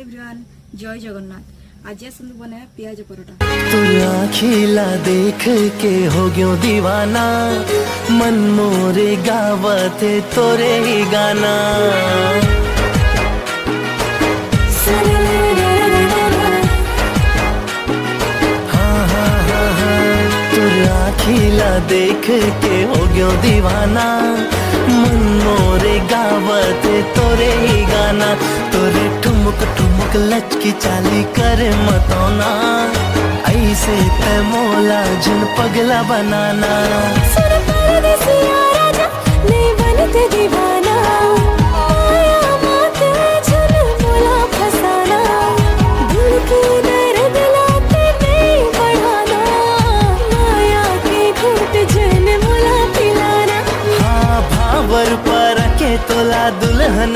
Everyone जय जगन्नाथ। आज आसतु बनाया पियाज परोटा। तू आखिला देख के हो गयो दीवाना, मन मोरे गावते तोरे ही गाना। हाँ हाँ हाँ हाँ, तू आखिला देख के हो गयो दीवाना, मन मोरे गावते तोरे ही गाना। तोरे ठुमुक ठुमुक लचकी चाली करे मतौना, ऐसे ते मोला जुन पगला बनाना। सुन परदेसिया राजा ने बनते दीवाना, माया माते जुन मोला फसाना। दिल की दर्द लाते नहीं बढ़ाना, माया के घूट जुन मोला पिलाना। हाँ भावर पर के तोला दुल्हन